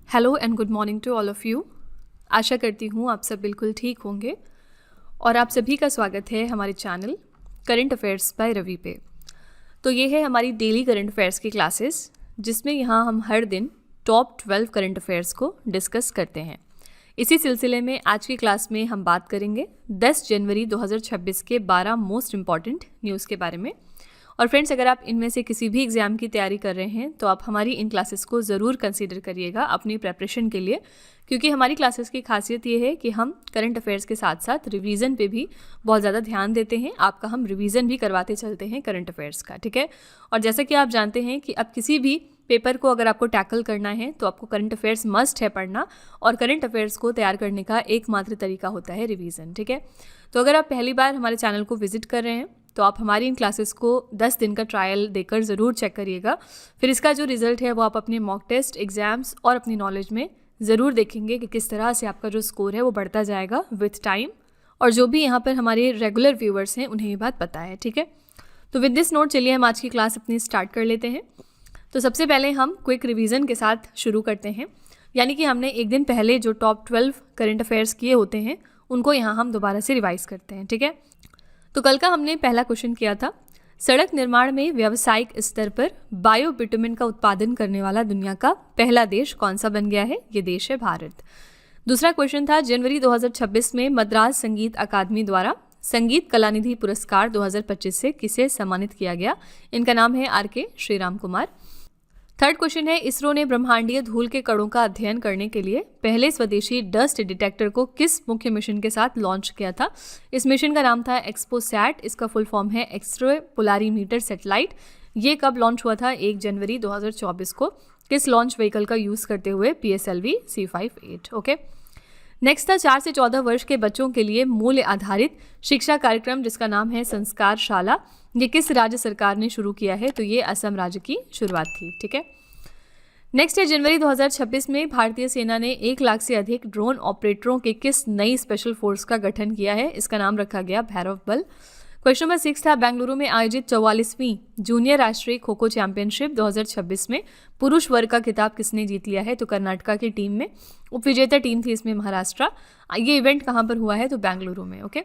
Hello and good morning to all of you. आशा करती हूँ आप सब बिल्कुल ठीक होंगे और आप सभी का स्वागत है हमारे channel current affairs by Ravi पे। तो ये है हमारी डेली करंट अफेयर्स की क्लासेस, जिसमें यहाँ हम हर दिन टॉप 12 करंट अफेयर्स को डिस्कस करते हैं। इसी सिलसिले में आज की क्लास में हम बात करेंगे 10 जनवरी 2026 के 12 मोस्ट इम्पॉर्टेंट न्यूज़ के बारे में। और फ्रेंड्स, अगर आप इनमें से किसी भी एग्ज़ाम की तैयारी कर रहे हैं तो आप हमारी इन क्लासेस को ज़रूर कंसीडर करिएगा अपनी प्रेपरेशन के लिए, क्योंकि हमारी क्लासेस की खासियत ये है कि हम करंट अफेयर्स के साथ साथ रिवीजन पे भी बहुत ज़्यादा ध्यान देते हैं। आपका हम रिवीजन भी करवाते चलते हैं करंट अफेयर्स का, ठीक है। और जैसा कि आप जानते हैं कि अब किसी भी पेपर को अगर आपको टैकल करना है तो आपको करंट अफेयर्स मस्ट है पढ़ना, और करंट अफेयर्स को तैयार करने का एकमात्र तरीका होता है रिवीजन, ठीक है। तो अगर आप पहली बार हमारे चैनल को विजिट कर रहे हैं तो आप हमारी इन क्लासेस को 10 दिन का ट्रायल देकर ज़रूर चेक करिएगा। फिर इसका जो रिजल्ट है वो आप अपने मॉक टेस्ट, एग्जाम्स और अपनी नॉलेज में ज़रूर देखेंगे कि किस तरह से आपका जो स्कोर है वो बढ़ता जाएगा विथ टाइम। और जो भी यहाँ पर हमारे रेगुलर व्यूअर्स हैं उन्हें ये बात पता है, ठीक है। तो विद दिस नोट चलिए हम आज की क्लास अपनी स्टार्ट कर लेते हैं। तो सबसे पहले हम क्विक रिवीजन के साथ शुरू करते हैं, यानी कि हमने एक दिन पहले जो टॉप 12 करंट अफेयर्स किए होते हैं उनको यहाँ हम दोबारा से रिवाइज करते हैं, ठीक है। तो कल का हमने पहला क्वेश्चन किया था, सड़क निर्माण में व्यावसायिक स्तर पर बायो बिटुमिन का उत्पादन करने वाला दुनिया का पहला देश कौन सा बन गया है? ये देश है भारत। दूसरा क्वेश्चन था, जनवरी 2026 में मद्रास संगीत अकादमी द्वारा संगीत कलानिधि पुरस्कार 2025 से किसे सम्मानित किया गया? इनका नाम है RK Shriram Kumar. Third question है, इसरो ने ब्रह्मांडीय धूल के कणों का अध्ययन करने के लिए पहले स्वदेशी डस्ट डिटेक्टर को किस मुख्य मिशन के साथ लॉन्च किया था? इस मिशन का नाम था एक्सपोसैट। इसका फुल फॉर्म है एक्स-रे पोलारीमीटर सैटेलाइट। ये कब लॉन्च हुआ था? 1 जनवरी 2024 को। किस लॉन्च व्हीकल का यूज़ करते हुए? PSLV C58। ओके। नेक्स्ट था 4 से 14 वर्ष के बच्चों के लिए मूल्य आधारित शिक्षा कार्यक्रम जिसका नाम है संस्कार शाला। ये किस राज्य सरकार ने शुरू किया है? तो ये असम राज्य की शुरुआत थी, ठीक है। नेक्स्ट है, जनवरी 2026 में भारतीय सेना ने 1 लाख से अधिक ड्रोन ऑपरेटरों के किस नई स्पेशल फोर्स का गठन किया है? इसका नाम रखा गया भैरव बल। क्वेश्चन नंबर 6 था, बेंगलुरु में आयोजित 44वीं जूनियर राष्ट्रीय खो खो चैंपियनशिप 2026 में पुरुष वर्ग का खिताब किसने जीत लिया है? तो कर्नाटका की टीम में। उपविजेता टीम थी इसमें महाराष्ट्र। ये इवेंट कहाँ पर हुआ है? तो बेंगलुरु में, ओके।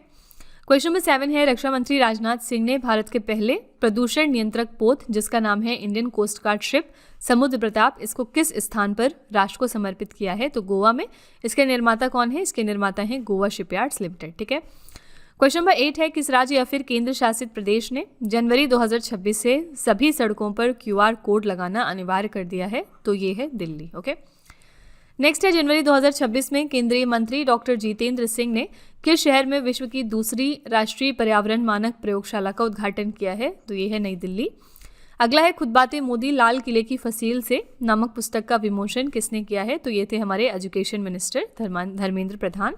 क्वेश्चन नंबर 7 है, रक्षा मंत्री राजनाथ सिंह ने भारत के पहले प्रदूषण नियंत्रक पोत जिसका नाम है इंडियन कोस्ट गार्ड शिप समुद्र प्रताप, इसको किस स्थान पर राष्ट्र को समर्पित किया है? तो गोवा में। इसके निर्माता कौन है? इसके निर्माता हैं गोवा शिपयार्ड्स लिमिटेड, ठीक है। क्वेश्चन नंबर 8 है, किस राज्य या फिर केंद्र शासित प्रदेश ने जनवरी 2026 से सभी सड़कों पर QR कोड लगाना अनिवार्य कर दिया है? तो ये है दिल्ली, ओके। नेक्स्ट है, जनवरी 2026 में केंद्रीय मंत्री डॉक्टर जितेंद्र सिंह ने किस शहर में विश्व की दूसरी राष्ट्रीय पर्यावरण मानक प्रयोगशाला का उद्घाटन किया है? तो ये है नई दिल्ली। अगला है, खुद बातें मोदी लाल किले की फसील से नामक पुस्तक का विमोचन किसने किया है? तो ये थे हमारे एजुकेशन मिनिस्टर धर्मेंद्र प्रधान।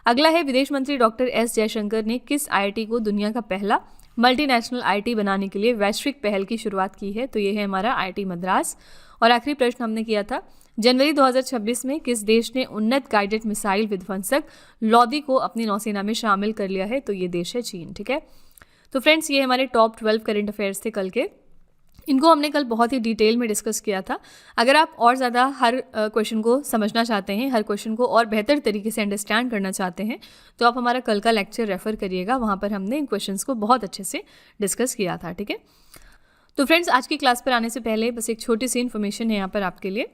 अगला है, विदेश मंत्री डॉक्टर S जयशंकर ने किस IIT को दुनिया का पहला मल्टीनेशनल IIT बनाने के लिए वैश्विक पहल की शुरुआत की है? तो ये है हमारा IIT मद्रास। और आखिरी प्रश्न हमने किया था, जनवरी 2026 में किस देश ने उन्नत गाइडेड मिसाइल विध्वंसक लॉदी को अपनी नौसेना में शामिल कर लिया है? तो ये देश है चीन, ठीक है। तो फ्रेंड्स, ये हमारे टॉप 12 करंट अफेयर्स थे कल के। इनको हमने कल बहुत ही डिटेल में डिस्कस किया था। अगर आप और ज़्यादा हर क्वेश्चन को समझना चाहते हैं, हर क्वेश्चन को और बेहतर तरीके से अंडरस्टैंड करना चाहते हैं, तो आप हमारा कल का लेक्चर रेफर करिएगा। वहाँ पर हमने इन क्वेश्चंस को बहुत अच्छे से डिस्कस किया था, ठीक है। तो फ्रेंड्स, आज की क्लास पर आने से पहले बस एक छोटी सी इन्फॉर्मेशन है यहाँ पर आपके लिए।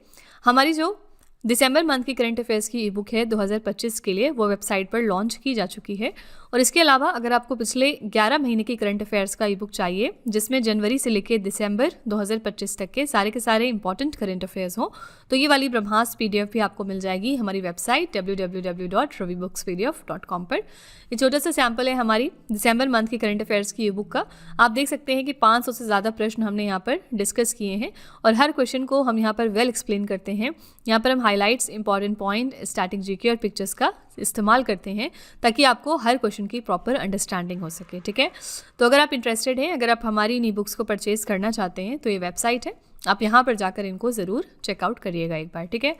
हमारी जो दिसंबर मंथ की करंट अफेयर्स की ई बुक है 2025 के लिए, वो वेबसाइट पर लॉन्च की जा चुकी है। और इसके अलावा अगर आपको पिछले 11 महीने की करंट अफेयर्स का ई बुक चाहिए, जिसमें जनवरी से लेकर दिसंबर 2025 तक के सारे इंपॉर्टेंट करंट अफेयर्स हों, तो ये वाली ब्रह्मास्त्र PDF भी आपको मिल जाएगी हमारी वेबसाइट www.ravibooks.pdf.com पर। ये छोटा सा सैम्पल है हमारी दिसंबर मंथ की करंट अफेयर्स की ई बुक का। आप देख सकते हैं कि 500 से ज़्यादा प्रश्न हमने यहाँ पर डिस्कस किए हैं और हर क्वेश्चन को हम यहाँ पर वेल एक्सप्लेन करते हैं। यहाँ पर हम highlights, important point, static GK और पिक्चर्स का इस्तेमाल करते हैं ताकि आपको हर क्वेश्चन की प्रॉपर अंडरस्टैंडिंग हो सके, ठीक है। तो अगर आप इंटरेस्टेड हैं, अगर आप हमारी इन ई बुक्स को परचेज करना चाहते हैं, तो ये वेबसाइट है, आप यहाँ पर जाकर इनको ज़रूर चेकआउट करिएगा एक बार, ठीक है।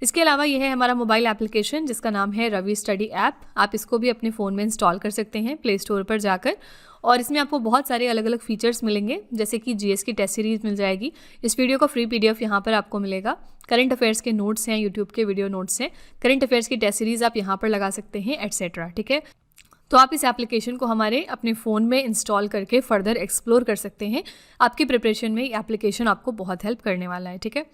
इसके अलावा यह है हमारा मोबाइल एप्लीकेशन जिसका नाम है रवि स्टडी ऐप। आप इसको भी अपने फ़ोन में इंस्टॉल कर सकते हैं प्ले स्टोर पर जाकर। और इसमें आपको बहुत सारे अलग अलग फीचर्स मिलेंगे, जैसे कि जीएस की टेस्ट सीरीज मिल जाएगी। इस वीडियो का फ्री पीडीएफ यहाँ पर आपको मिलेगा। करंट अफेयर्स के नोट्स हैं, यूट्यूब के वीडियो नोट्स हैं, करंट अफेयर्स की टेस्ट सीरीज आप यहाँ पर लगा सकते हैं, एटसेट्रा। ठीक है, तो आप इस एप्लीकेशन को हमारे अपने फ़ोन में इंस्टॉल करके फर्दर एक्सप्लोर कर सकते हैं। आपकी प्रिपरेशन में ये एप्लीकेशन आपको बहुत हेल्प करने वाला है। ठीक है,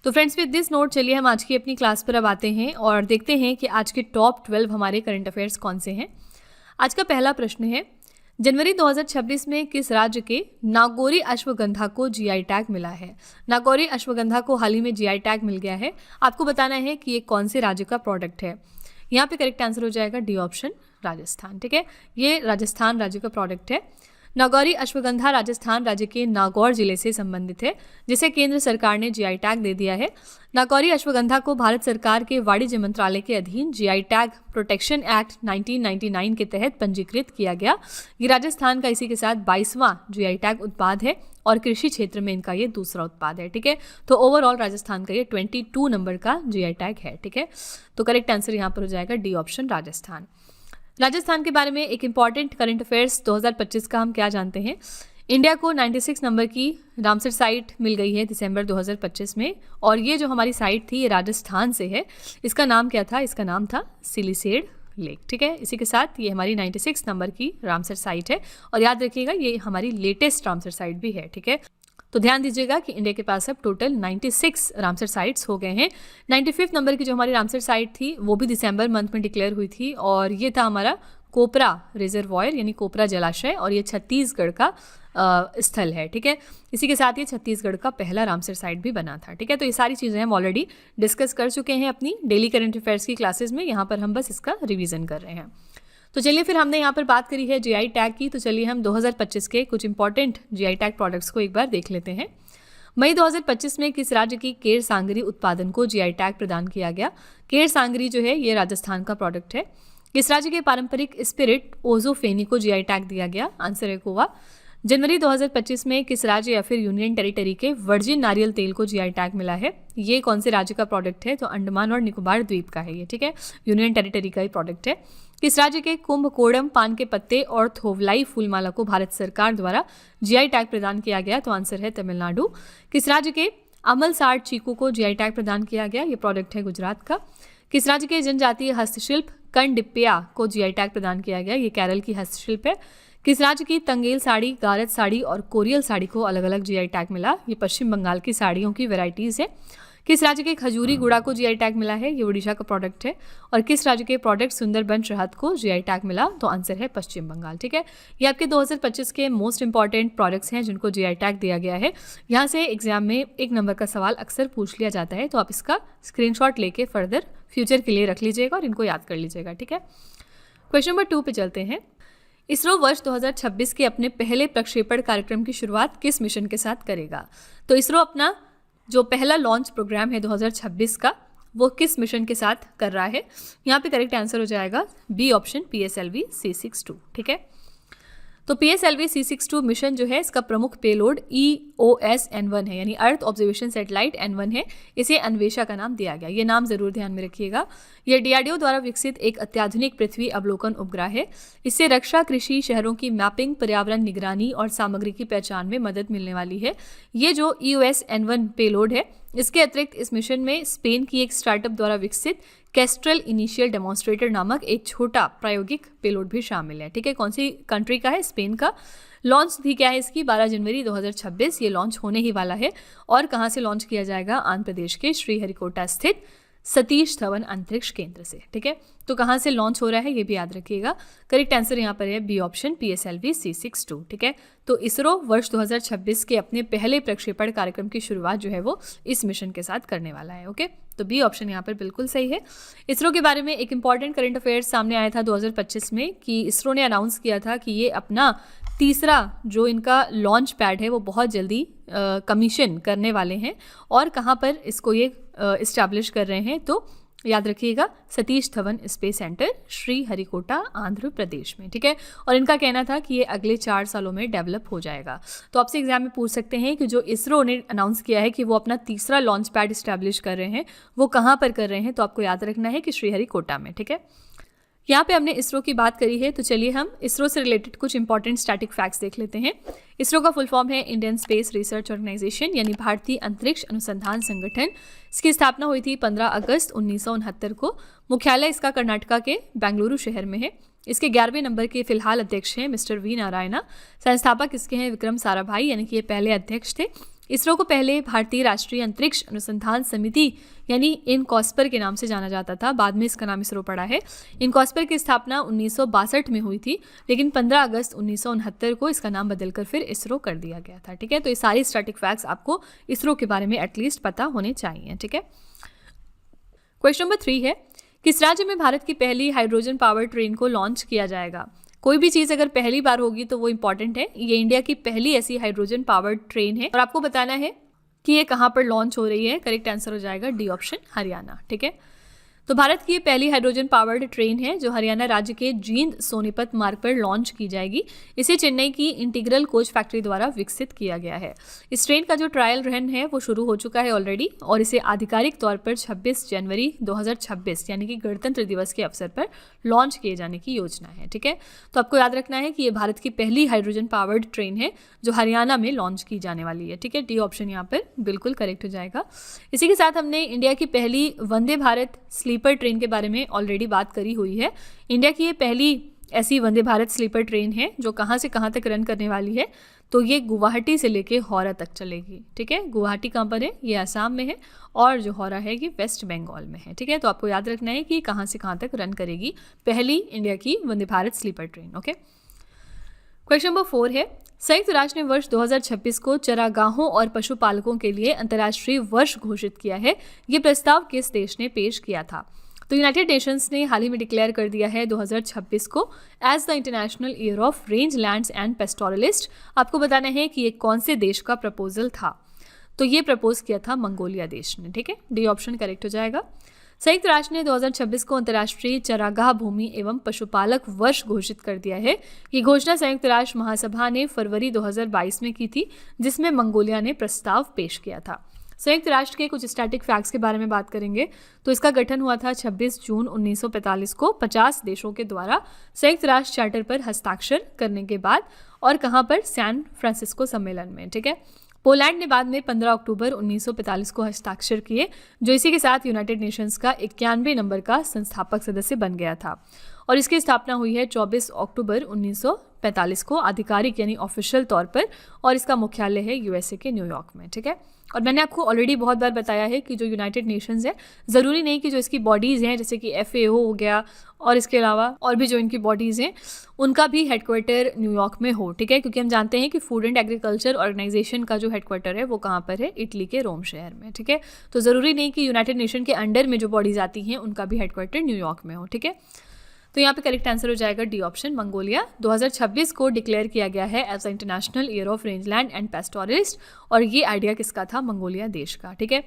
तो फ्रेंड्स विद दिस नोट चलिए हम आज की अपनी क्लास पर अब आते हैं और देखते हैं कि आज के टॉप 12 हमारे करंट अफेयर्स कौन से हैं। आज का पहला प्रश्न है, जनवरी 2026 में किस राज्य के नागौरी अश्वगंधा को जीआई टैग मिला है? नागौरी अश्वगंधा को हाल ही में जीआई टैग मिल गया है। आपको बताना है कि ये कौन से राज्य का प्रोडक्ट है। यहाँ पे करेक्ट आंसर हो जाएगा डी ऑप्शन, राजस्थान। ठीक है, ये राजस्थान राज्य का प्रोडक्ट है। नागौरी अश्वगंधा राजस्थान राज्य के नागौर जिले से संबंधित है, जिसे केंद्र सरकार ने जीआई टैग दे दिया है। नागौरी अश्वगंधा को भारत सरकार के वाणिज्य मंत्रालय के अधीन जीआई टैग प्रोटेक्शन एक्ट 1999 के तहत पंजीकृत किया गया। ये राजस्थान का इसी के साथ 22वां जीआई टैग उत्पाद है और कृषि क्षेत्र में इनका ये दूसरा उत्पाद है। ठीक है, तो ओवरऑल राजस्थान का ये 22 नंबर का जीआई टैग है। ठीक है, तो करेक्ट आंसर यहाँ पर हो जाएगा डी ऑप्शन, राजस्थान। राजस्थान के बारे में एक इंपॉर्टेंट करंट अफेयर्स 2025 का हम क्या जानते हैं। इंडिया को 96 नंबर की रामसर साइट मिल गई है दिसंबर 2025 में, और ये जो हमारी साइट थी ये राजस्थान से है। इसका नाम क्या था? इसका नाम था सिलिसेड लेक। ठीक है, इसी के साथ ये हमारी 96 नंबर की रामसर साइट है, और याद रखिएगा ये हमारी लेटेस्ट रामसर साइट भी है। ठीक है, तो ध्यान दीजिएगा कि इंडिया के पास अब टोटल 96 रामसर साइट्स हो गए हैं। 95 नंबर की जो हमारी रामसर साइट थी वो भी दिसंबर मंथ में डिक्लेयर हुई थी, और ये था हमारा कोपरा रिजर्वॉयर यानी कोपरा जलाशय, और ये छत्तीसगढ़ का स्थल है। ठीक है, इसी के साथ ये छत्तीसगढ़ का पहला रामसर साइट भी बना था। ठीक है, तो ये सारी चीज़ें हम ऑलरेडी डिस्कस कर चुके हैं अपनी डेली करंट अफेयर्स की क्लासेस में। यहाँ पर हम बस इसका रिवीजन कर रहे हैं। तो चलिए फिर हमने यहाँ पर बात करी है जीआई टैग की, तो चलिए हम 2025 के कुछ इंपॉर्टेंट जीआई टैग प्रोडक्ट्स को एक बार देख लेते हैं। मई 2025 में किस राज्य की केर सांगरी उत्पादन को जीआई टैग प्रदान किया गया? केर सांगरी जो है ये राजस्थान का प्रोडक्ट है। किस राज्य के पारंपरिक स्पिरिट ओजोफेनी को जीआई टैग दिया गया? आंसर है गोवा। जनवरी 2025 में किस राज्य या फिर यूनियन टेरिटरी के वर्जिन नारियल तेल को जीआई टैग मिला है? ये कौन से राज्य का प्रोडक्ट है? तो अंडमान और निकोबार द्वीप का है ये। ठीक है, यूनियन टेरिटरी का ही प्रोडक्ट है। किस राज्य के कुंभकोणम पान के पत्ते और थोवलाई फूलमाला को भारत सरकार द्वारा जीआई टैग प्रदान किया गया? तो आंसर है तमिलनाडु। किस राज्य के अमल साड़ चीकू को जीआई टैग प्रदान किया गया? ये प्रोडक्ट है गुजरात का। किस राज्य के जनजातीय हस्तशिल्प कंडिप्या को जीआई टैग प्रदान किया गया? ये केरल की हस्तशिल्प है। किस राज्य की तंगेल साड़ी, गारत साड़ी और कोरियल साड़ी को अलग अलग जीआई टैग मिला? ये पश्चिम बंगाल की साड़ियों की वैरायटीज़ है। किस राज्य के खजूरी गुड़ा को जीआई टैग मिला है? ये उड़ीसा का प्रोडक्ट है। और किस राज्य के प्रोडक्ट सुंदरबन शहद को जीआई टैग मिला? तो आंसर है पश्चिम बंगाल। ठीक है, ये आपके 2025 के मोस्ट इंपॉर्टेंट प्रोडक्ट्स हैं जिनको जीआई टैग दिया गया है। यहाँ से एग्जाम में 1 नंबर का सवाल अक्सर पूछ लिया जाता है, तो आप इसका स्क्रीनशॉट लेके फर्दर फ्यूचर के लिए रख लीजिएगा और इनको याद कर लीजिएगा। ठीक है, क्वेश्चन नंबर 2 पे चलते हैं। इसरो वर्ष 2026 के अपने पहले प्रक्षेपण कार्यक्रम की शुरुआत किस मिशन के साथ करेगा? तो इसरो अपना जो पहला लॉन्च प्रोग्राम है 2026 का, वो किस मिशन के साथ कर रहा है? यहाँ पे करेक्ट आंसर हो जाएगा बी ऑप्शन, PSLV C62। ठीक है, तो PSLV C62 मिशन जो है इसका प्रमुख पेलोड EOS N1 है, यानी अर्थ ऑब्जर्वेशन सैटेलाइट N1 है। इसे अन्वेषा का नाम दिया गया, ये नाम जरूर ध्यान में रखिएगा। यह DRDO द्वारा विकसित एक अत्याधुनिक पृथ्वी अवलोकन उपग्रह है। इससे रक्षा, कृषि, शहरों की मैपिंग, पर्यावरण निगरानी और सामग्री की पहचान में मदद मिलने वाली है। ये जो EOS N1 पेलोड है, इसके अतिरिक्त इस मिशन में स्पेन की एक स्टार्टअप द्वारा विकसित कैस्ट्रल इनिशियल डेमोन्स्ट्रेटर नामक एक छोटा प्रायोगिक पेलोड भी शामिल है। ठीक है, कौन सी कंट्री का है? स्पेन का। लॉन्च थी क्या है इसकी? 12 जनवरी 2026 ये लॉन्च होने ही वाला है। और कहाँ से लॉन्च किया जाएगा? आंध्र प्रदेश के श्रीहरिकोटा स्थित सतीश धवन अंतरिक्ष केंद्र से। ठीक है, तो कहाँ से लॉन्च हो रहा है ये भी याद रखिएगा। करेक्ट आंसर यहाँ पर है बी ऑप्शन, PSLV C62। ठीक है, तो इसरो वर्ष 2026 के अपने पहले प्रक्षेपण कार्यक्रम की शुरुआत जो है वो इस मिशन के साथ करने वाला है। ओके, तो बी ऑप्शन यहाँ पर बिल्कुल सही है। इसरो के बारे में एक इंपॉर्टेंट करंट अफेयर्स सामने आया था 2025 में कि इसरो ने अनाउंस किया था कि ये अपना तीसरा जो इनका लॉन्च पैड है वो बहुत जल्दी कमीशन करने वाले हैं। और कहाँ पर इसको ये इस्टेब्लिश कर रहे हैं? तो याद रखिएगा सतीश धवन स्पेस सेंटर, श्रीहरिकोटा, आंध्र प्रदेश में। ठीक है, और इनका कहना था कि ये अगले 4 सालों में डेवलप हो जाएगा। तो आपसे एग्जाम में पूछ सकते हैं कि जो इसरो ने अनाउंस किया है कि वो अपना तीसरा लॉन्च पैड इस्टेब्लिश कर रहे हैं, वो कहाँ पर कर रहे हैं? तो आपको याद रखना है कि श्रीहरिकोटा में। ठीक है, यहाँ पे हमने इसरो की बात करी है, तो चलिए हम इसरो से रिलेटेड कुछ इंपॉर्टेंट स्टैटिक फैक्ट्स देख लेते हैं। इसरो का फुल फॉर्म है इंडियन स्पेस रिसर्च ऑर्गेनाइजेशन, यानी भारतीय अंतरिक्ष अनुसंधान संगठन। इसकी स्थापना हुई थी 15 अगस्त 1969 को। मुख्यालय इसका कर्नाटका के बेंगलुरु शहर में है। इसके 11वें नंबर के फिलहाल अध्यक्ष हैं मिस्टर वी नारायणा। संस्थापक इसके हैं विक्रम साराभाई, यानी कि ये पहले अध्यक्ष थे। इसरो को पहले भारतीय राष्ट्रीय अंतरिक्ष अनुसंधान समिति यानी इनकॉस्पर के नाम से जाना जाता था, बाद में इसका नाम इसरो पड़ा है। इनकॉस्पर की स्थापना 1962 में हुई थी, लेकिन 15 अगस्त 1969 को इसका नाम बदलकर फिर इसरो कर दिया गया था। ठीक है, तो ये सारी स्टैटिक फैक्ट्स आपको इसरो के बारे में एटलीस्ट पता होने चाहिए। ठीक है, क्वेश्चन नंबर 3 है, किस राज्य में भारत की पहली हाइड्रोजन पावर ट्रेन को लॉन्च किया जाएगा? कोई भी चीज़ अगर पहली बार होगी तो वो इंपॉर्टेंट है। ये इंडिया की पहली ऐसी हाइड्रोजन पावर्ड ट्रेन है और आपको बताना है कि ये कहाँ पर लॉन्च हो रही है। करेक्ट आंसर हो जाएगा डी ऑप्शन, हरियाणा। ठीक है, तो भारत की ये पहली हाइड्रोजन पावर्ड ट्रेन है जो हरियाणा राज्य के जींद सोनीपत मार्ग पर लॉन्च की जाएगी। इसे चेन्नई की इंटीग्रल कोच फैक्ट्री द्वारा विकसित किया गया है। इस ट्रेन का जो ट्रायल रन है वो शुरू हो चुका है ऑलरेडी, और इसे आधिकारिक तौर पर 26 जनवरी 2026 यानी कि गणतंत्र दिवस के अवसर पर लॉन्च किए जाने की योजना है। ठीक है, तो आपको याद रखना है कि ये भारत की पहली हाइड्रोजन पावर्ड ट्रेन है जो हरियाणा में लॉन्च की जाने वाली है। ठीक है, डी ऑप्शन यहाँ पर बिल्कुल करेक्ट हो जाएगा। इसी के साथ हमने इंडिया की पहली वंदे भारत स्लीपर ट्रेन के बारे में ऑलरेडी बात करी हुई है। इंडिया की ये पहली ऐसी वंदे भारत स्लीपर ट्रेन है जो कहाँ से कहाँ तक रन करने वाली है, तो ये गुवाहाटी से लेके हौरा तक चलेगी। ठीक है, गुवाहाटी कहाँ पर है? ये असम में है, और जो हौरा है ये वेस्ट बंगाल में है। ठीक है, तो आपको याद रखना है कि कहाँ से कहाँ तक रन करेगी पहली इंडिया की Vande Bharat sleeper train. Okay, question number 4 है, संयुक्त राष्ट्र ने वर्ष 2026 को चरागाहों और पशुपालकों के लिए अंतर्राष्ट्रीय वर्ष घोषित किया है। ये प्रस्ताव किस देश ने पेश किया था? तो यूनाइटेड नेशंस ने हाल ही में डिक्लेयर कर दिया है 2026 को as the international year of rangelands and pastoralist. आपको बताना है कि ये कौन से देश का प्रपोजल था। तो ये प्रपोज किया था मंगोलिया देश ने। ठीक है, डी ऑप्शन करेक्ट हो जाएगा। संयुक्त राष्ट्र ने 2026 को अंतर्राष्ट्रीय चरागाह भूमि एवं पशुपालक वर्ष घोषित कर दिया है। ये घोषणा संयुक्त राष्ट्र महासभा ने फरवरी 2022 में की थी, जिसमें मंगोलिया ने प्रस्ताव पेश किया था। संयुक्त राष्ट्र के कुछ स्टैटिक फैक्ट्स के बारे में बात करेंगे तो इसका गठन हुआ था 26 जून 1945 को 50 देशों के द्वारा संयुक्त राष्ट्र चार्टर पर हस्ताक्षर करने के बाद, और कहाँ पर? सैन फ्रांसिस्को सम्मेलन में। ठीक है, पोलैंड ने बाद में 15 अक्टूबर 1945 को हस्ताक्षर किए, जो इसी के साथ यूनाइटेड नेशंस का 91 नंबर का संस्थापक सदस्य बन गया था, और इसकी स्थापना हुई है 24 अक्टूबर 1945 को आधिकारिक यानी ऑफिशियल तौर पर, और इसका मुख्यालय है यूएसए के न्यूयॉर्क में। ठीक है, और मैंने आपको ऑलरेडी बहुत बार बताया है कि जो यूनाइटेड नेशंस है, ज़रूरी नहीं कि जो इसकी बॉडीज़ हैं जैसे कि FAO हो गया और इसके अलावा और भी जो इनकी बॉडीज़ हैं उनका भी हेडक्वार्टर न्यूयॉर्क में हो। ठीक है, क्योंकि हम जानते हैं कि फूड एंड एग्रीकल्चर ऑर्गेनाइजेशन का जो हेडक्वार्टर है वो कहाँ पर है? इटली के रोम शहर में। ठीक है, तो ज़रूरी नहीं कि यूनाइटेड नेशन के अंडर में जो बॉडीज़ आती हैं उनका भी हेडक्वार्टर न्यूयॉर्क में हो। ठीक है, तो यहाँ पे करेक्ट आंसर हो जाएगा डी ऑप्शन, मंगोलिया। 2026 को डिक्लेयर किया गया है as the international year of rangeland and pastoralists, और ये आइडिया किसका था? मंगोलिया देश का। ठीक है,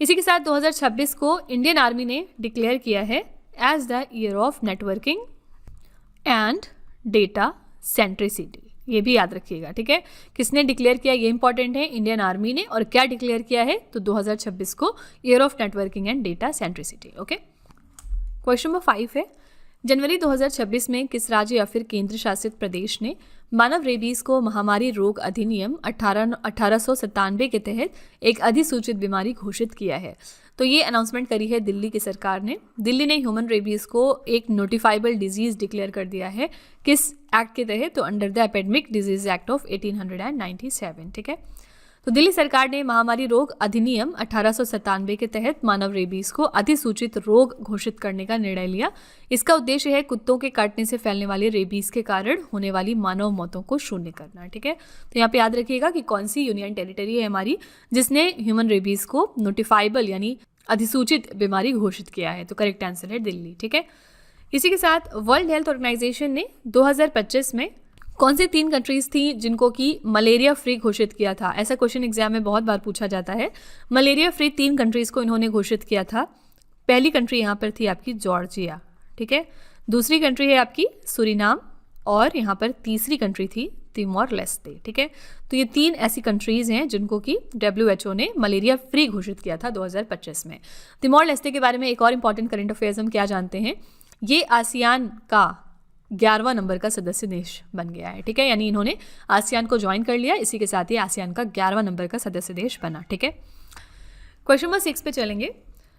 इसी के साथ 2026 को इंडियन आर्मी ने डिक्लेयर किया है as the year of networking and data centricity. ये भी याद रखिएगा। ठीक है, किसने डिक्लेयर किया? ये इंपॉर्टेंट है, इंडियन आर्मी ने। और क्या डिक्लेयर किया है? तो 2026 को year of networking and data centricity. Okay, question number 5 है, जनवरी 2026 में किस राज्य या फिर केंद्र शासित प्रदेश ने मानव रेबीज को महामारी रोग अधिनियम 1897 के तहत एक अधिसूचित बीमारी घोषित किया है? तो ये अनाउंसमेंट करी है दिल्ली की सरकार ने। दिल्ली ने ह्यूमन रेबीज को एक नोटिफाइबल डिजीज डिक्लेयर कर दिया है। किस एक्ट के तहत? तो under the epidemic disease act of 1897। ठीक है, तो दिल्ली सरकार ने महामारी रोग अधिनियम 1897 के तहत मानव रेबीज को अधिसूचित रोग घोषित करने का निर्णय लिया। इसका उद्देश्य है कुत्तों के काटने से फैलने वाले रेबीज के कारण होने वाली मानव मौतों को शून्य करना। ठीक है, तो यहाँ पे याद रखिएगा कि कौन सी यूनियन टेरिटरी है हमारी जिसने ह्यूमन रेबीज को नोटिफाइबल यानी अधिसूचित बीमारी घोषित किया है। तो करेक्ट आंसर है दिल्ली। ठीक है, इसी के साथ वर्ल्ड हेल्थ ऑर्गेनाइजेशन ने 2025 में कौन सी 3 कंट्रीज थी जिनको कि मलेरिया फ्री घोषित किया था? ऐसा क्वेश्चन एग्जाम में बहुत बार पूछा जाता है। मलेरिया फ्री 3 कंट्रीज को इन्होंने घोषित किया था। पहली कंट्री यहाँ पर थी आपकी जॉर्जिया। ठीक है, दूसरी कंट्री है आपकी सूरीनाम, और यहाँ पर तीसरी कंट्री थी तिमोर लेस्ते। ठीक है, तो ये 3 ऐसी कंट्रीज हैं जिनको कि WHO ने मलेरिया फ्री घोषित किया था 2025 में। तिमोर लेस्ते के बारे में एक और इंपॉर्टेंट करंट अफेयर्स हम क्या जानते हैं? ये आसियान का 11वां नंबर का सदस्य देश बन गया है, ठीक है। यानी इन्होंने आसियान को ज्वाइन कर लिया, इसी के साथ ही आसियान का 11वां नंबर का सदस्य देश बना, ठीक है। क्वेश्चन नंबर 6 पे चलेंगे।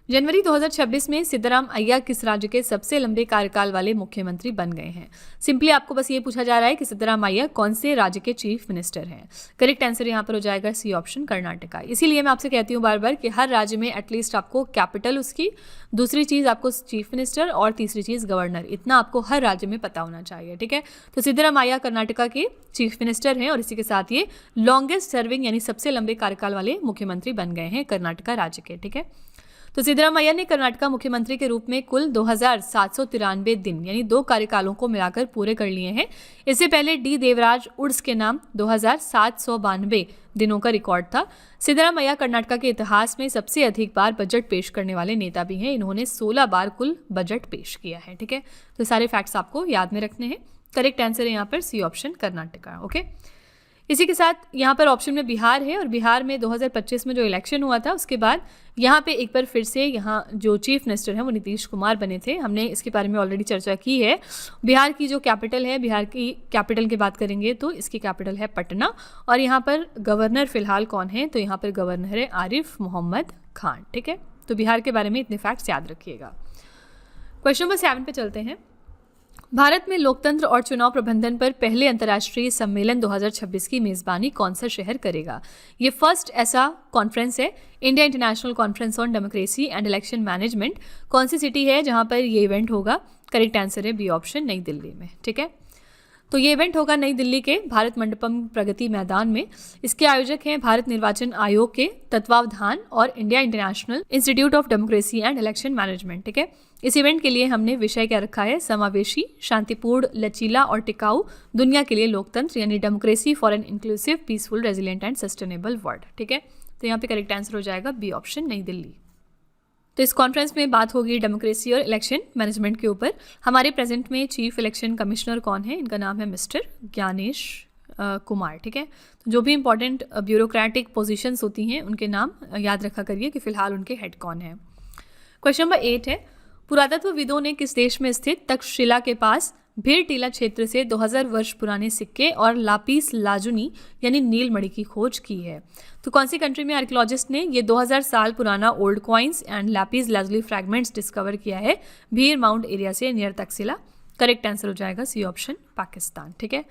जनवरी 2026 में सिद्धराम अय्या किस राज्य के सबसे लंबे कार्यकाल वाले मुख्यमंत्री बन गए हैं? सिंपली आपको बस ये पूछा जा रहा है कि सिद्धराम अय्या कौन से राज्य के चीफ मिनिस्टर हैं। करेक्ट आंसर यहाँ पर हो जाएगा सी ऑप्शन, कर्नाटका। इसीलिए मैं आपसे कहती हूँ बार बार कि हर राज्य में एटलीस्ट आपको कैपिटल उसकी, दूसरी चीज़ आपको चीफ मिनिस्टर और तीसरी चीज़ गवर्नर, इतना आपको हर राज्य में पता होना चाहिए, ठीक है। तो सिद्धराम अय्या कर्नाटका के चीफ मिनिस्टर हैं और इसी के साथ ये लॉन्गेस्ट सर्विंग यानी सबसे लंबे कार्यकाल वाले मुख्यमंत्री बन गए हैं कर्नाटका राज्य के, ठीक है। तो सिद्धरामैया ने कर्नाटका मुख्यमंत्री के रूप में कुल 2793 दिन यानी 2 कार्यकालों को मिलाकर पूरे कर लिए हैं। इससे पहले डी देवराज उर्स के नाम 2792 दिनों का रिकॉर्ड था। सिद्धरामैया कर्नाटका के इतिहास में सबसे अधिक बार बजट पेश करने वाले नेता भी हैं। इन्होंने 16 बार कुल बजट पेश किया है, ठीक है। तो सारे फैक्ट्स आपको याद में रखने हैं। करेक्ट आंसर है यहाँ पर सी ऑप्शन, कर्नाटका, ओके। इसी के साथ यहाँ पर ऑप्शन में बिहार है और बिहार में 2025 में जो इलेक्शन हुआ था उसके बाद यहाँ पे एक बार फिर से यहाँ जो चीफ मिनिस्टर हैं वो नीतीश कुमार बने थे। हमने इसके बारे में ऑलरेडी चर्चा की है। बिहार की जो कैपिटल है, बिहार की कैपिटल की बात करेंगे तो इसकी कैपिटल है पटना और यहाँ पर गवर्नर फिलहाल कौन है, तो यहाँ पर गवर्नर है आरिफ मोहम्मद खान, ठीक है। तो बिहार के बारे में इतने फैक्ट्स याद रखिएगा। क्वेश्चन नंबर 7 पे चलते हैं। भारत में लोकतंत्र और चुनाव प्रबंधन पर पहले अंतर्राष्ट्रीय सम्मेलन 2026 की मेजबानी कौन सा शहर करेगा? ये फर्स्ट ऐसा कॉन्फ्रेंस है, India international conference on democracy and election management. कौन सी सिटी है जहां पर ये इवेंट होगा? करेक्ट आंसर है बी ऑप्शन, नई दिल्ली में, ठीक है। तो ये इवेंट होगा नई दिल्ली के भारत मंडपम प्रगति मैदान में। इसके आयोजक हैं भारत निर्वाचन आयोग के तत्वावधान और India international institute of democracy and election management, ठीक है। इस इवेंट के लिए हमने विषय क्या रखा है? समावेशी, शांतिपूर्ण, लचीला और टिकाऊ दुनिया के लिए लोकतंत्र यानी democracy for an inclusive, peaceful, resilient and sustainable world, ठीक है। तो यहाँ पे करेक्ट आंसर हो जाएगा बी ऑप्शन, नई दिल्ली। तो इस कॉन्फ्रेंस में बात होगी डेमोक्रेसी और इलेक्शन मैनेजमेंट के ऊपर। हमारे प्रेजेंट में चीफ इलेक्शन कमिश्नर कौन है? इनका नाम है मिस्टर ज्ञानेश कुमार, ठीक है। तो जो भी इंपॉर्टेंट ब्यूरोक्रेटिक पोजीशंस होती हैं उनके नाम याद रखा करिए कि फिलहाल उनके हेड कौन है। क्वेश्चन नंबर 8 है। पुरातत्वविदों ने किस देश में स्थित तक्षशिला के पास भीड़ टीला क्षेत्र से 2000 वर्ष पुराने सिक्के और लापिस लाजुनी यानी नीलमणि की खोज की है? तो कौन सी कंट्री में आर्कियोलॉजिस्ट ने ये 2000 साल पुराना old coins and lapis lazuli fragments discover किया है भीर माउंट एरिया से नियर तक्षशिला? करेक्ट आंसर हो जाएगा सी ऑप्शन, पाकिस्तान, ठीक है।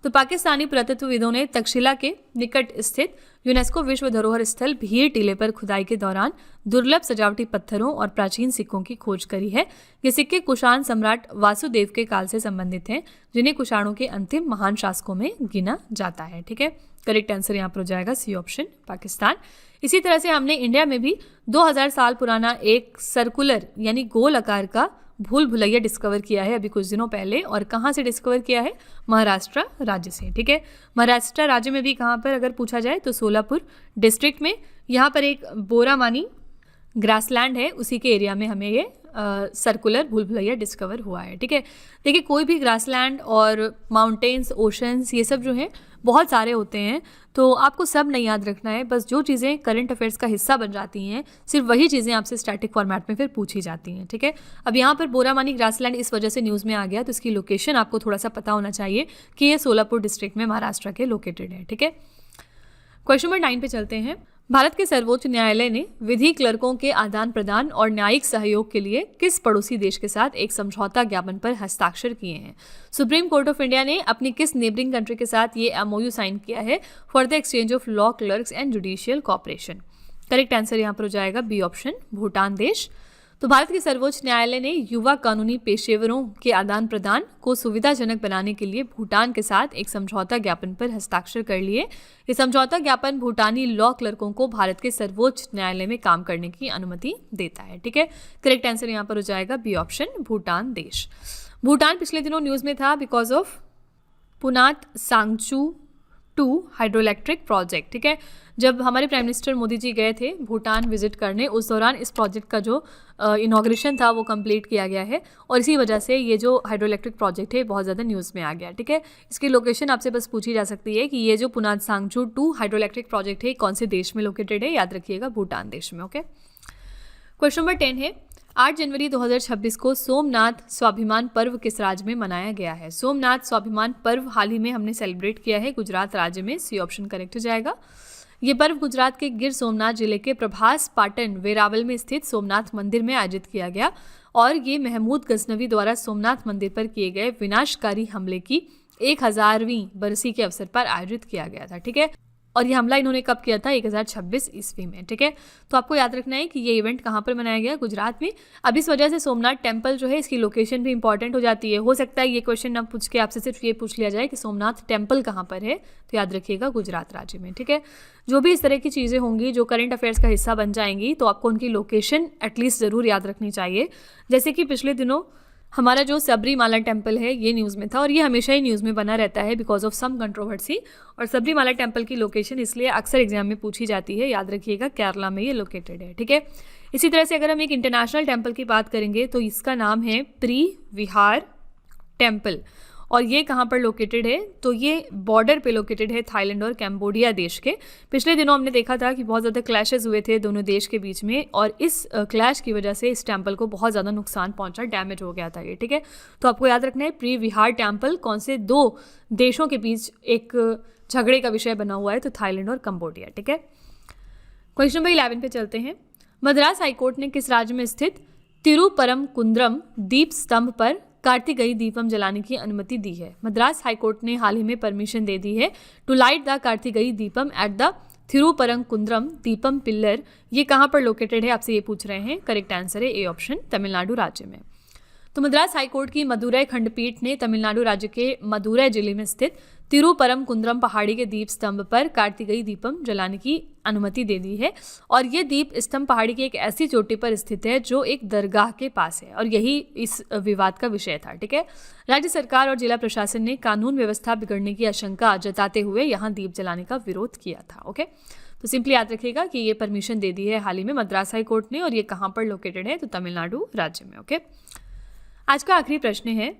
तो पाकिस्तानी पुरातत्वविदों ने तक्षशिला के निकट स्थित यूनेस्को विश्व धरोहर स्थल भीर टीले पर खुदाई के दौरान दुर्लभ सजावटी पत्थरों और प्राचीन सिक्कों की खोज करी है। ये सिक्के कुषाण सम्राट वासुदेव के काल से संबंधित हैं, जिन्हें कुषाणों के अंतिम महान शासकों में गिना जाता है, ठीक है। करेक्ट आंसर यहाँ पर हो जाएगा सी ऑप्शन, पाकिस्तान। इसी तरह से हमने इंडिया में भी 2000 साल पुराना एक सर्कुलर यानी गोल आकार का भूल भुलैया डिस्कवर किया है अभी कुछ दिनों पहले। और कहाँ से डिस्कवर किया है? महाराष्ट्र राज्य से, ठीक है। महाराष्ट्र राज्य में भी कहाँ पर अगर पूछा जाए तो सोलापुर डिस्ट्रिक्ट में। यहाँ पर एक बोरामानी ग्रासलैंड है, उसी के एरिया में हमें ये सर्कुलर भूल भुलैया डिस्कवर हुआ है, ठीक है। देखिए कोई भी ग्रासलैंड और माउंटेन्स, ओशंस, ये सब जो हैं बहुत सारे होते हैं, तो आपको सब नहीं याद रखना है। बस जो चीज़ें करंट अफेयर्स का हिस्सा बन जाती हैं सिर्फ वही चीज़ें आपसे स्टैटिक फॉर्मेट में फिर पूछी जाती हैं, ठीक है। अब यहाँ पर बोरामानी ग्रासलैंड इस वजह से न्यूज़ में आ गया, तो इसकी लोकेशन आपको थोड़ा सा पता होना चाहिए कि ये सोलापुर डिस्ट्रिक्ट में महाराष्ट्र के लोकेटेड है, ठीक है। क्वेश्चन नंबर 9 पे चलते हैं। भारत के सर्वोच्च न्यायालय ने विधि क्लर्कों के आदान प्रदान और न्यायिक सहयोग के लिए किस पड़ोसी देश के साथ एक समझौता ज्ञापन पर हस्ताक्षर किए हैं? सुप्रीम कोर्ट ऑफ इंडिया ने अपनी किस नेबरिंग कंट्री के साथ ये MOU साइन किया है for the exchange of law clerks and judicial cooperation? Correct answer यहाँ पर हो जाएगा बी ऑप्शन, भूटान देश। तो भारत के सर्वोच्च न्यायालय ने युवा कानूनी पेशेवरों के आदान प्रदान को सुविधाजनक बनाने के लिए भूटान के साथ एक समझौता ज्ञापन पर हस्ताक्षर कर लिए। ये समझौता ज्ञापन भूटानी लॉ क्लर्कों को भारत के सर्वोच्च न्यायालय में काम करने की अनुमति देता है, ठीक है। करेक्ट आंसर यहाँ पर हो जाएगा बी ऑप्शन, भूटान देश। भूटान पिछले दिनों न्यूज़ में था because of Punatsangchhu 2 hydroelectric project, ठीक है। जब हमारे प्राइम मिनिस्टर मोदी जी गए थे भूटान विजिट करने, उस दौरान इस प्रोजेक्ट का जो इनॉग्रेशन था वो कंप्लीट किया गया है और इसी वजह से ये जो हाइड्रो इलेक्ट्रिक प्रोजेक्ट है बहुत ज़्यादा न्यूज़ में आ गया, ठीक है। इसकी लोकेशन आपसे बस पूछी जा सकती है कि ये जो पुनात सांगचू 2 हाइड्रो इलेक्ट्रिक प्रोजेक्ट है कौन से देश में लोकेटेड है? याद रखिएगा भूटान देश में, ओके। क्वेश्चन नंबर 10 है। 8 जनवरी 2026 को सोमनाथ स्वाभिमान पर्व किस राज्य में मनाया गया है? सोमनाथ स्वाभिमान पर्व हाल ही में हमने सेलिब्रेट किया है गुजरात राज्य में। सी ऑप्शन करेक्ट हो जाएगा। ये पर्व गुजरात के गिर सोमनाथ जिले के प्रभास पाटन वेरावल में स्थित सोमनाथ मंदिर में आयोजित किया गया और ये महमूद गजनवी द्वारा सोमनाथ मंदिर पर किए गए विनाशकारी हमले की 1000वीं बरसी के अवसर पर आयोजित किया गया था। ठीक है, और ये हमला इन्होंने कब किया था? 1026 ईस्वी में। ठीक है, तो आपको याद रखना है कि ये इवेंट कहाँ पर मनाया गया? गुजरात में। अब इस वजह से सोमनाथ टेम्पल जो है इसकी लोकेशन भी इंपॉर्टेंट हो जाती है। हो सकता है ये क्वेश्चन ना पूछ के आपसे सिर्फ ये पूछ लिया जाए कि सोमनाथ टेम्पल कहाँ पर है, तो याद रखिएगा गुजरात राज्य में। ठीक है, जो भी इस तरह की चीज़ें होंगी जो करंट अफेयर्स का हिस्सा बन जाएंगी तो आपको उनकी लोकेशन एटलीस्ट ज़रूर याद रखनी चाहिए। जैसे कि पिछले दिनों हमारा जो सबरीमाला टेम्पल है ये न्यूज़ में था और ये हमेशा ही न्यूज़ में बना रहता है बिकॉज ऑफ सम कंट्रोवर्सी। और सबरीमाला टेम्पल की लोकेशन इसलिए अक्सर एग्जाम में पूछी जाती है, याद रखिएगा केरला में ये लोकेटेड है। ठीक है, इसी तरह से अगर हम एक इंटरनेशनल टेम्पल की बात करेंगे तो इसका नाम है त्रिविहार टेम्पल और ये कहाँ पर लोकेटेड है? तो ये बॉर्डर पे लोकेटेड है थाईलैंड और कैम्बोडिया देश के। पिछले दिनों हमने देखा था कि बहुत ज़्यादा क्लैशेस हुए थे दोनों देश के बीच में और इस क्लैश की वजह से इस टेम्पल को बहुत ज़्यादा नुकसान पहुंचा, डैमेज हो गया था ये। ठीक है, तो आपको याद रखना है त्रिविहार टेम्पल कौन से दो देशों के बीच एक झगड़े का विषय बना हुआ है, तो थाईलैंड और कैम्बोडिया। ठीक है, क्वेश्चन नंबर 11 पे चलते हैं। मद्रास हाईकोर्ट ने किस राज्य में स्थित तिरुपरमकुंद्रम दीप स्तंभ पर कार्तिकेय दीपम जलाने की अनुमति दी है? मद्रास हाईकोर्ट ने हाल ही में परमिशन दे दी है to light the Karthikeya Deepam at the Thiruparankundram deepam pillar. ये कहाँ पर लोकेटेड है आपसे ये पूछ रहे हैं। करेक्ट आंसर है ए ऑप्शन, तमिलनाडु राज्य में। तो मद्रास हाईकोर्ट की मदुरै खंडपीठ ने तमिलनाडु राज्य के मदुरै जिले में स्थित तिरुपरमकुंद्रम पहाड़ी के दीप स्तंभ पर कार्तिकेय दीपम जलाने की अनुमति दे दी है और ये दीप स्तंभ पहाड़ी की एक ऐसी चोटी पर स्थित है जो एक दरगाह के पास है और यही इस विवाद का विषय था। ठीक है, राज्य सरकार और जिला प्रशासन ने कानून व्यवस्था बिगड़ने की आशंका जताते हुए यहाँ दीप जलाने का विरोध किया था। ओके, तो सिंपली याद रखिएगा कि ये परमिशन दे दी है हाल ही में मद्रास हाईकोर्ट ने और ये कहाँ पर लोकेटेड है? तो तमिलनाडु राज्य में। ओके, आज का आखिरी प्रश्न है।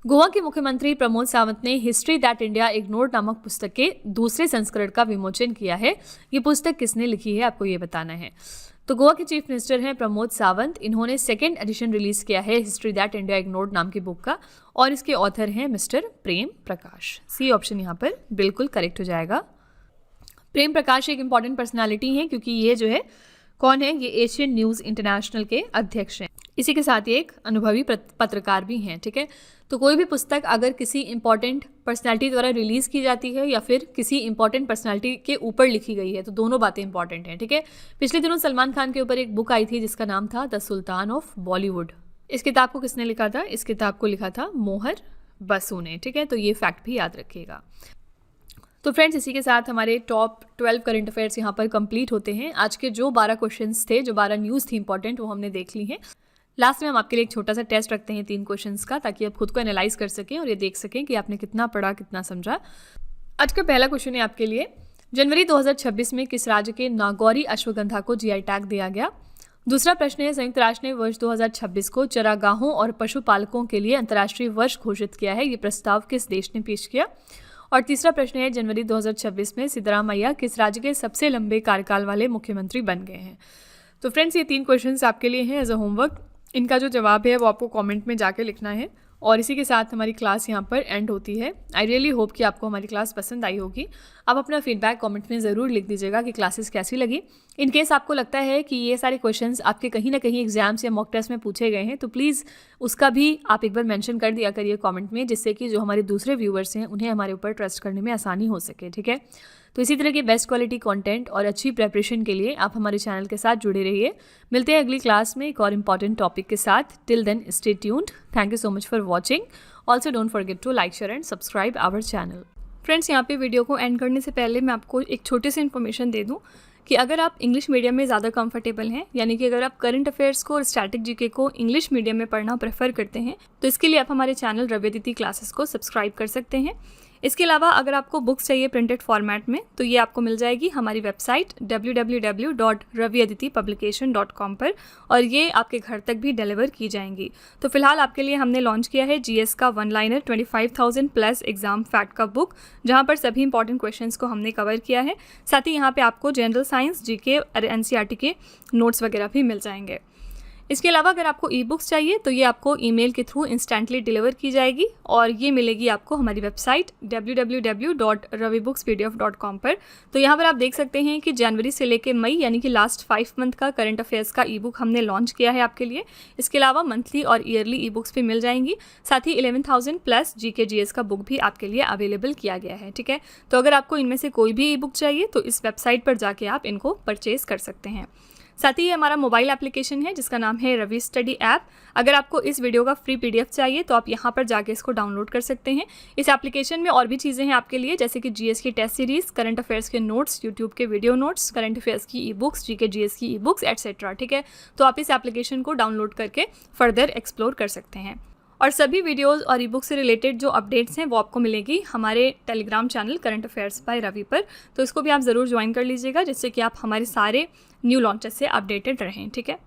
गोवा के मुख्यमंत्री प्रमोद सावंत ने हिस्ट्री दैट इंडिया इग्नोर्ड नामक पुस्तक के दूसरे संस्करण का विमोचन किया है। ये पुस्तक किसने लिखी है आपको ये बताना है। तो गोवा के चीफ मिनिस्टर हैं प्रमोद सावंत। इन्होंने सेकेंड एडिशन रिलीज किया है हिस्ट्री दैट इंडिया इग्नोर्ड नाम की बुक का और इसके ऑथर हैं mister Prem Prakash. C option यहाँ पर बिल्कुल करेक्ट हो जाएगा। प्रेम प्रकाश एक इंपॉर्टेंट पर्सनैलिटी है क्योंकि ये जो है कौन है? ये एशियन न्यूज़ इंटरनेशनल के अध्यक्ष हैं। इसी के साथ ये एक अनुभवी पत्रकार भी हैं। ठीक है, तो कोई भी पुस्तक अगर किसी इंपॉर्टेंट पर्सनालिटी द्वारा रिलीज़ की जाती है या फिर किसी इंपॉर्टेंट पर्सनालिटी के ऊपर लिखी गई है तो दोनों बातें इंपॉर्टेंट हैं। ठीक है, पिछले दिनों सलमान खान के ऊपर एक बुक आई थी जिसका नाम था द सुल्तान ऑफ बॉलीवुड। इस किताब को किसने लिखा था? इस किताब को लिखा था मोहर बसु ने। ठीक है, तो ये फैक्ट भी याद रखिएगा। तो फ्रेंड्स, इसी के साथ हमारे टॉप 12 करंट अफेयर्स यहाँ पर कंप्लीट होते हैं। आज के जो 12 क्वेश्चंस थे, जो 12 न्यूज़ थी इंपॉर्टेंट, वो हमने देख ली हैं। लास्ट में हम आपके लिए एक छोटा सा टेस्ट रखते हैं 3 क्वेश्चंस का, ताकि आप खुद को एनालाइज कर सकें और ये देख सकें कि आपने कितना पढ़ा, कितना समझा। आज का पहला क्वेश्चन है आपके लिए, जनवरी 2026 में किस राज्य के नागौरी अश्वगंधा को जीआई टैग दिया गया? दूसरा प्रश्न है, संयुक्त राष्ट्र ने वर्ष 2026 को चरागाहों और पशुपालकों के लिए अंतर्राष्ट्रीय वर्ष घोषित किया है। ये प्रस्ताव किस देश ने पेश किया? और तीसरा प्रश्न है, जनवरी 2026 में सिद्धरामैया किस राज्य के सबसे लंबे कार्यकाल वाले मुख्यमंत्री बन गए हैं? तो फ्रेंड्स, ये 3 क्वेश्चंस आपके लिए हैं एज अ होमवर्क। इनका जो जवाब है वो आपको कमेंट में जाके लिखना है और इसी के साथ हमारी क्लास यहाँ पर एंड होती है। आई रियली होप कि आपको हमारी क्लास पसंद आई होगी। आप अपना फीडबैक कमेंट में ज़रूर लिख दीजिएगा कि क्लासेस कैसी लगी। इन केस आपको लगता है कि ये सारे क्वेश्चंस आपके कहीं ना कहीं एग्जाम्स या मॉक टेस्ट में पूछे गए हैं तो प्लीज़ उसका भी आप एक बार मेंशन कर दिया करिए कमेंट में, जिससे कि जो हमारे दूसरे व्यूअर्स हैं उन्हें हमारे ऊपर ट्रस्ट करने में आसानी हो सके। ठीक है, तो इसी तरह के बेस्ट क्वालिटी कंटेंट और अच्छी प्रेपरेशन के लिए आप हमारे चैनल के साथ जुड़े रहिए। मिलते हैं अगली क्लास में एक और इम्पॉर्टेंट टॉपिक के साथ। Till then stay tuned. Thank you so much for watching. Also don't forget to like, share and subscribe our channel. Friends, यहाँ पे वीडियो को एंड करने से पहले मैं आपको एक छोटी सी इन्फॉर्मेशन दे दूँ कि अगर आप इंग्लिश मीडियम में ज़्यादा कंफर्टेबल हैं, यानी कि अगर आप करंट अफेयर्स को और स्टैटिक जीके को इंग्लिश मीडियम में पढ़ना प्रेफर करते हैं, तो इसके लिए आप हमारे चैनल रवि अदिति क्लासेस को सब्सक्राइब कर सकते हैं। इसके अलावा अगर आपको बुक्स चाहिए प्रिंटेड फॉर्मेट में तो ये आपको मिल जाएगी हमारी वेबसाइट www.raviaditipublication.com पर और ये आपके घर तक भी डिलीवर की जाएंगी। तो फिलहाल आपके लिए हमने लॉन्च किया है जीएस का 1 लाइनर 25,000 प्लस एग्जाम फैक्ट का बुक, जहाँ पर सभी इंपॉर्टेंट क्वेश्चंस को हमने कवर किया है। साथ ही यहाँ पे आपको जनरल साइंस, जीके और एनसीईआरटी के नोट्स वगैरह भी मिल जाएंगे। इसके अलावा अगर आपको ई बुक्स चाहिए तो ये आपको ईमेल के थ्रू इंस्टेंटली डिलीवर की जाएगी और ये मिलेगी आपको हमारी वेबसाइट www.ravibooks.pdf.com पर। तो यहाँ पर आप देख सकते हैं कि जनवरी से लेकर मई यानी कि लास्ट 5 मंथ का करंट अफेयर्स का ई बुक हमने लॉन्च किया है आपके लिए। इसके अलावा मंथली और ईयरली ई बुक्स भी मिल जाएंगी। साथ ही 11,000 प्लस GK GS का बुक भी आपके लिए अवेलेबल किया गया है। ठीक है, तो अगर आपको इनमें से कोई भी ई बुक चाहिए तो इस वेबसाइट पर जाके आप इनको परचेज कर सकते हैं। साथ ही ये हमारा मोबाइल एप्लीकेशन है जिसका नाम है रवि स्टडी ऐप। अगर आपको इस वीडियो का फ्री PDF चाहिए तो आप यहाँ पर जाके इसको डाउनलोड कर सकते हैं। इस एप्लीकेशन में और भी चीज़ें हैं आपके लिए, जैसे कि GS की टेस्ट सीरीज़, करंट अफेयर्स के नोट्स, यूट्यूब के वीडियो नोट्स, करंट अफेयर्स की ई बुक्स, GK GS की ई बुक्स एट्सेट्रा। ठीक है, तो आप इस एप्लीकेशन को डाउनलोड करके फर्दर एक्सप्लोर कर सकते हैं। और सभी वीडियोस और ई बुक से रिलेटेड जो अपडेट्स हैं वो आपको मिलेगी हमारे Telegram channel current affairs by Ravi पर। तो इसको भी आप ज़रूर ज्वाइन कर लीजिएगा जिससे कि आप हमारे सारे न्यू लॉन्चेस से अपडेटेड रहें। ठीक है।